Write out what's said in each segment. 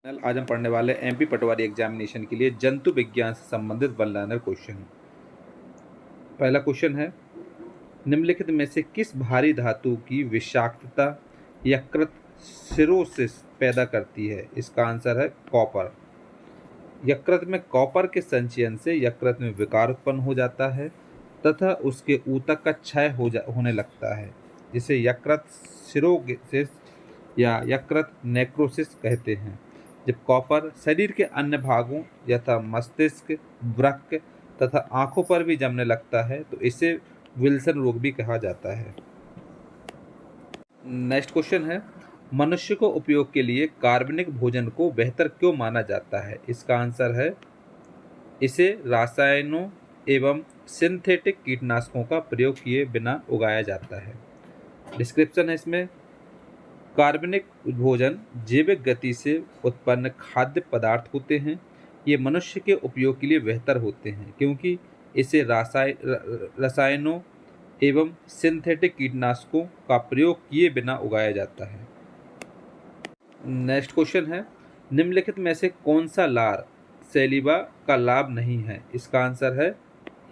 आज हम पढ़ने वाले एमपी पटवारी एग्जामिनेशन के लिए जंतु विज्ञान से संबंधित वन लाइनर क्वेश्चन। पहला क्वेश्चन है, निम्नलिखित में से किस भारी धातु की विषाक्तता यकृत सिरोसिस पैदा करती है? इसका आंसर है कॉपर। यकृत में कॉपर के संचयन से यकृत में विकार उत्पन्न हो जाता है तथा उसके ऊतक का क्षय होने लगता है, जिसे यकृत सिरोसिस या यकृत नेक्रोसिस कहते हैं। जब कॉपर शरीर के अन्य भागों यथा मस्तिष्क, वृक्क तथा आंखों पर भी जमने लगता है तो इसे विल्सन रोग भी कहा जाता है। नेक्स्ट क्वेश्चन है, मनुष्य को उपयोग के लिए कार्बनिक भोजन को बेहतर क्यों माना जाता है? इसका आंसर है, इसे रासायनों एवं सिंथेटिक कीटनाशकों का प्रयोग किए बिना उगाया जाता है। डिस्क्रिप्शन है इसमें, कार्बनिक भोजन जैविक गति से उत्पन्न खाद्य पदार्थ होते हैं। ये मनुष्य के उपयोग के लिए बेहतर होते हैं क्योंकि इसे रसायनों एवं सिंथेटिक कीटनाशकों का प्रयोग किए बिना उगाया जाता है। नेक्स्ट क्वेश्चन है, निम्नलिखित में से कौन सा लार सेलिबा का लाभ नहीं है? इसका आंसर है,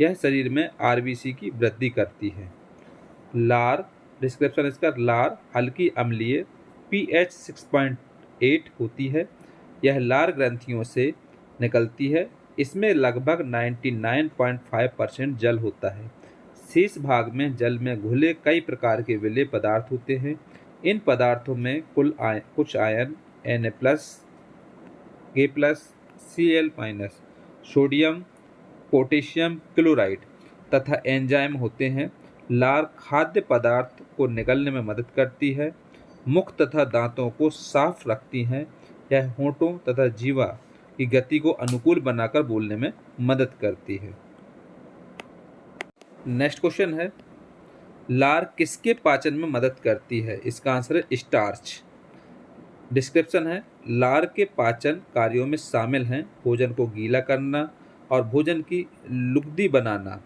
यह शरीर में आरबीसी की वृद्धि करती है। लार, डिस्क्रिप्शन इसका, लार हल्की अम्लीय pH 6.8 होती है। यह लार ग्रंथियों से निकलती है। इसमें लगभग 99.5% जल होता है। शेष भाग में जल में घुले कई प्रकार के विलेय पदार्थ होते हैं। इन पदार्थों में कुछ ion Na+, K+, Cl-, sodium, potassium chloride तथा एंजाइम होते हैं। लार खाद्य पदार्थ को निगलने में मदद करती है, मुख तथा दांतों को साफ रखती हैं। यह होंठों तथा जीवा की गति को अनुकूल बनाकर बोलने में मदद करती है। नेक्स्ट क्वेश्चन है, लार किसके पाचन में मदद करती है? इसका आंसर है स्टार्च। डिस्क्रिप्शन है, लार के पाचन कार्यों में शामिल हैं भोजन को गीला करना और भोजन की लुगदी बनाना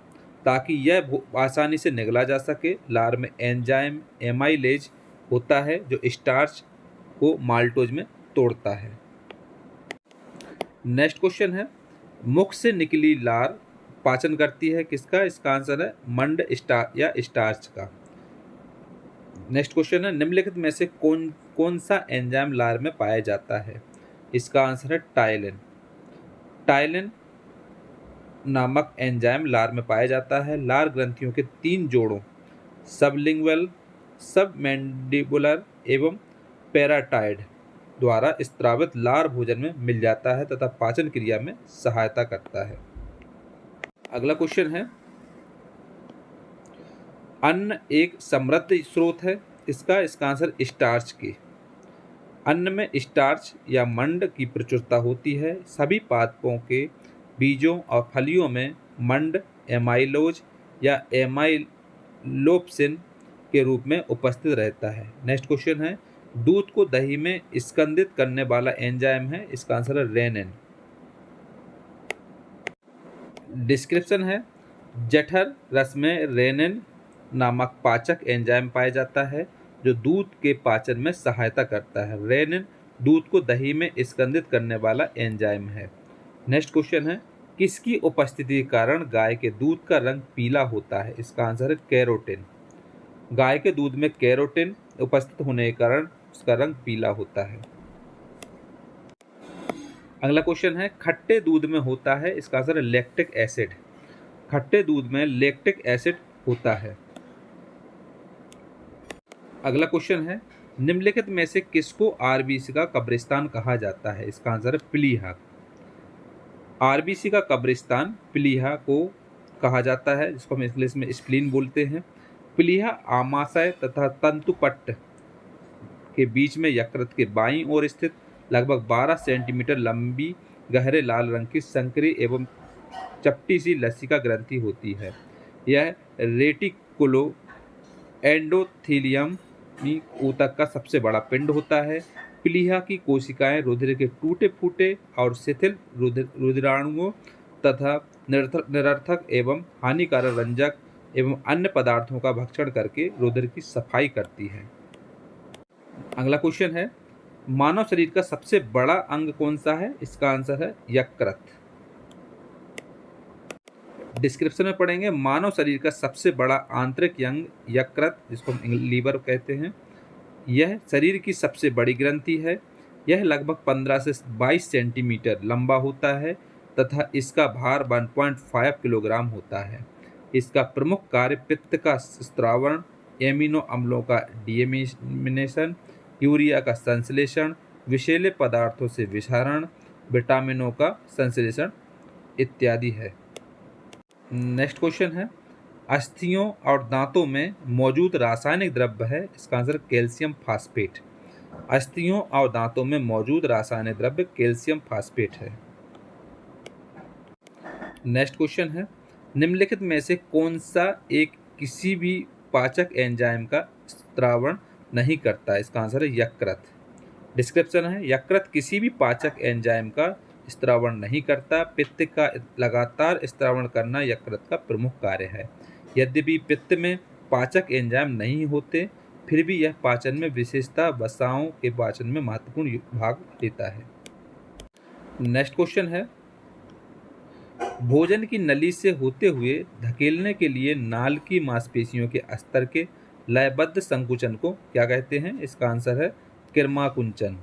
ताकि यह आसानी से निगला जा सके। लार में एंजाइम एमाइलेज होता है जो स्टार्च को माल्टोज में तोड़ता है। नेक्स्ट क्वेश्चन है, मुख से निकली लार पाचन करती है किसका? इसका आंसर है मंड या स्टार्च का। नेक्स्ट क्वेश्चन है, निम्नलिखित में से कौन सा एंजाइम लार में पाया जाता है? इसका आंसर है टाइलिन। टाइलिन नामक एंजाइम लार में पाया जाता है। लार ग्रंथियों के 3 जोड़ों सबलिंगुअल, सबमैंडिबुलर एवं पैराटाइड द्वारा स्त्रावित लार भोजन में मिल जाता है तथा पाचन क्रिया में सहायता करता है। अगला क्वेश्चन है, अन्न एक समृद्ध स्रोत है इसका आंसर स्टार्च की। अन्न में स्टार्च या मंड की प्रचुरता होती है। सभी पादपों के बीजों और फलियों में मंड एमाइलोज या एमाइलोप्सिन के रूप में उपस्थित रहता है। नेक्स्ट क्वेश्चन है, दूध को दही में स्कंदित करने वाला एंजाइम है, इसका आंसर है रेनिन। डिस्क्रिप्शन है, जठर रस में रेनिन नामक पाचक एंजाइम पाया जाता है जो दूध के पाचन में सहायता करता है। रेनिन दूध को दही में स्कंदित करने वाला एंजाइम है। नेक्स्ट क्वेश्चन है, किसकी उपस्थिति के कारण गाय के दूध का रंग पीला होता है? इसका आंसर है कैरोटिन। गाय के दूध में कैरोटिन उपस्थित होने के कारण उसका रंग पीला होता है। अगला क्वेश्चन है, खट्टे दूध में होता है, इसका आंसर है लैक्टिक एसिड। खट्टे दूध में लैक्टिक एसिड होता है। अगला क्वेश्चन है, निम्नलिखित में से किसको आरबीसी का कब्रिस्तान कहा जाता है? इसका आंसर है प्लीहा। आरबीसी का कब्रिस्तान प्लीहा को कहा जाता है, जिसको हम इंग्लिश में स्प्लीन बोलते हैं। प्लीहा आमाशय तथा तंतुपट्ट के बीच में यकृत के बाईं ओर स्थित लगभग 12 सेंटीमीटर लंबी गहरे लाल रंग की संकरी एवं चपटी सी लसिका ग्रंथि होती है। यह रेटिकुलो एंडोथीलियम ऊतक का सबसे बड़ा पिंड होता है। प्लीहा की कोशिकाएं रुधिर के टूटे फूटे और शिथिल रुधिराणुओं तथा निरर्थक एवं हानिकारक रंजक एवं अन्य पदार्थों का भक्षण करके रुधिर की सफाई करती है। अगला क्वेश्चन है, मानव शरीर का सबसे बड़ा अंग कौन सा है? इसका आंसर है यकृत। डिस्क्रिप्शन में पढ़ेंगे, मानव शरीर का सबसे बड़ा आंतरिक अंग यकृत, जिसको हम लीवर कहते हैं, यह शरीर की सबसे बड़ी ग्रंथि है। यह लगभग 15 से 22 सेंटीमीटर लंबा होता है तथा इसका भार 1.5 किलोग्राम होता है। इसका प्रमुख कार्य पित्त का स्त्रावण, एमिनो अम्लों का डीएमिनेशन, यूरिया का संश्लेषण, विषैले पदार्थों से विषारण, विटामिनों का संश्लेषण इत्यादि है। नेक्स्ट क्वेश्चन है, अस्थियों और दांतों में मौजूद रासायनिक द्रव्य है। इसका आंसर कैल्शियम फास्फेट। अस्थियों और दांतों में मौजूद रासायनिक द्रव्य कैल्शियम फास्फेट है। नेक्स्ट क्वेश्चन है, निम्नलिखित में से कौन सा एक किसी भी पाचक एंजाइम का स्त्रावण नहीं करता है? इसका आंसर है यकृत। डिस्क्रिप्शन है, यकृत किसी भी पाचक एंजाइम का स्त्रावण नहीं करता। पित्त का लगातार स्त्रावण करना यकृत का प्रमुख कार्य है। यद्यपि पित्त में पाचक एंजाइम नहीं होते, फिर भी यह पाचन में विशेषतः वसाओं के पाचन में महत्वपूर्ण भाग लेता है। नेक्स्ट क्वेश्चन है, भोजन की नली से होते हुए धकेलने के लिए नाल की मांसपेशियों के स्तर के लयबद्ध संकुचन को क्या कहते हैं? इसका आंसर है किरमा-कुंचन।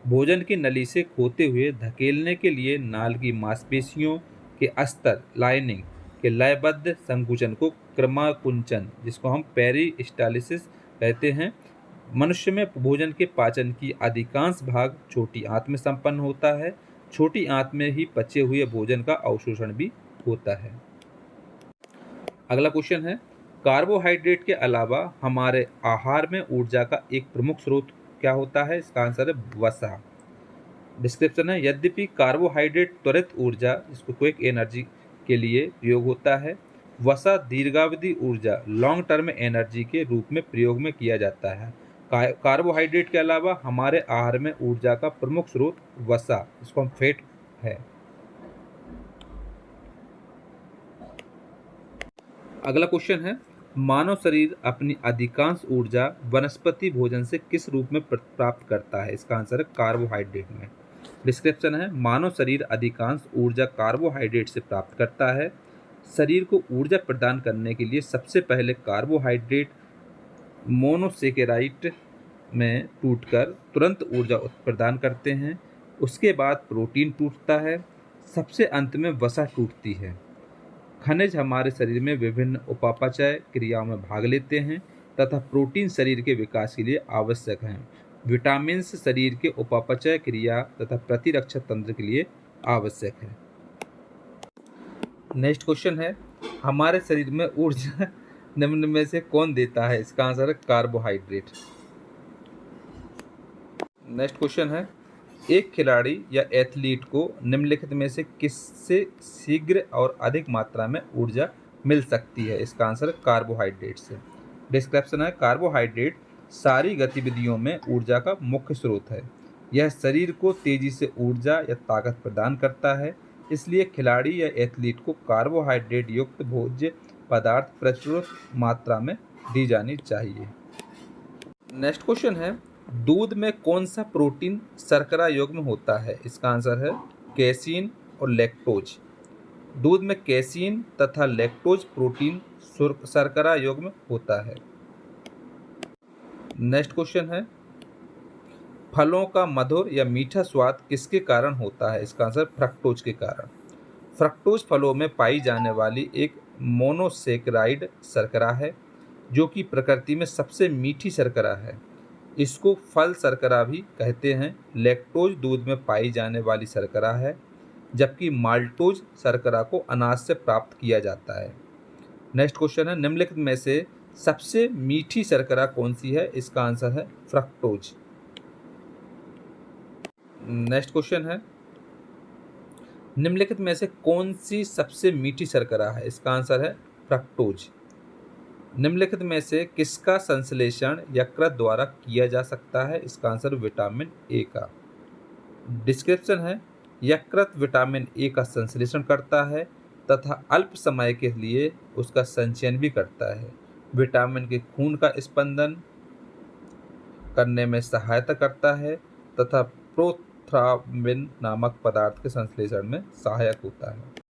भोजन की नली से होते हुए धकेलने के लिए नाल की मांसपेशियों के अस्तर लाइनिंग के लयबद्ध संकुचन को क्रमाकुंचन, जिसको हम पेरिस्टालिसिस कहते हैं। मनुष्य में भोजन के पाचन की अधिकांश भाग छोटी आंत में संपन्न होता है। छोटी आंत में ही पचे हुए भोजन का अवशोषण भी होता है। अगला क्वेश्चन है, कार्बोहाइड्रेट के अलावा हमारे आहार में ऊर्जा का एक प्रमुख स्रोत क्या होता है? इसका आंसर है वसा। डिस्क्रिप्शन है, यद्यपि कार्बोहाइड्रेट त्वरित ऊर्जा, जिसको क्विक एनर्जी के लिए प्रयोग होता है, वसा दीर्घावधि ऊर्जा लॉन्ग टर्म एनर्जी के रूप में प्रयोग में किया जाता है। कार्बोहाइड्रेट के अलावा हमारे आहार में ऊर्जा का प्रमुख स्रोत वसा, जिसको हम फैट है। अगला क्वेश्चन है, मानव शरीर अपनी अधिकांश ऊर्जा वनस्पति भोजन से किस रूप में प्राप्त करता है? इसका आंसर है कार्बोहाइड्रेट में। डिस्क्रिप्शन है, मानव शरीर अधिकांश ऊर्जा कार्बोहाइड्रेट से प्राप्त करता है। शरीर को ऊर्जा प्रदान करने के लिए सबसे पहले कार्बोहाइड्रेट मोनोसेकेराइड में टूटकर तुरंत ऊर्जा प्रदान करते हैं। उसके बाद प्रोटीन टूटता है। सबसे अंत में वसा टूटती है। खनिज हमारे शरीर में विभिन्न उपापचय क्रियाओं में भाग लेते हैं तथा प्रोटीन शरीर के विकास के लिए आवश्यक हैं। विटामिन शरीर के उपापचय क्रिया तथा प्रतिरक्षा तंत्र के लिए आवश्यक है। नेक्स्ट क्वेश्चन है, हमारे शरीर में ऊर्जा निम्न में से कौन देता है? इसका आंसर है कार्बोहाइड्रेट। नेक्स्ट क्वेश्चन है, एक खिलाड़ी या एथलीट को निम्नलिखित में से किससे शीघ्र और अधिक मात्रा में ऊर्जा मिल सकती है? इसका आंसर है कार्बोहाइड्रेट से। डिस्क्रिप्शन है, कार्बोहाइड्रेट सारी गतिविधियों में ऊर्जा का मुख्य स्रोत है। यह शरीर को तेजी से ऊर्जा या ताकत प्रदान करता है। इसलिए खिलाड़ी या एथलीट को कार्बोहाइड्रेट युक्त भोज्य पदार्थ प्रचुर मात्रा में दी जानी चाहिए। नेक्स्ट क्वेश्चन है, दूध में कौन सा प्रोटीन शर्करा युग्म होता है? इसका आंसर है कैसीन और लैक्टोज। दूध में कैसीन तथा लैक्टोज प्रोटीन शर्करा युग्म होता है। नेक्स्ट क्वेश्चन है, फलों का मधुर या मीठा स्वाद किसके कारण होता है? इसका आंसर फ्रक्टोज के कारण। फ्रक्टोज फलों में पाई जाने वाली एक मोनोसेकेराइड शर्करा है, जो कि प्रकृति में सबसे मीठी शर्करा है। इसको फल शर्करा भी कहते हैं। लैक्टोज दूध में पाई जाने वाली शर्करा है, जबकि माल्टोज शर्करा को अनाज से प्राप्त किया जाता है। नेक्स्ट क्वेश्चन है, निम्नलिखित में से सबसे मीठी शर्करा कौन सी है? इसका आंसर है फ्रक्टोज। नेक्स्ट क्वेश्चन है, निम्नलिखित में से कौन सी सबसे मीठी शर्करा है? इसका आंसर है फ्रक्टोज। निम्नलिखित में से किसका संश्लेषण यकृत द्वारा किया जा सकता है? इसका आंसर विटामिन ए का। डिस्क्रिप्शन है, यकृत विटामिन ए का संश्लेषण करता है तथा अल्प समय के लिए उसका संचयन भी करता है। विटामिन के खून का स्पंदन करने में सहायता करता है। तथा प्रोथ्राम्बिन नामक पदार्थ के संश्लेषण में सहायक होता है।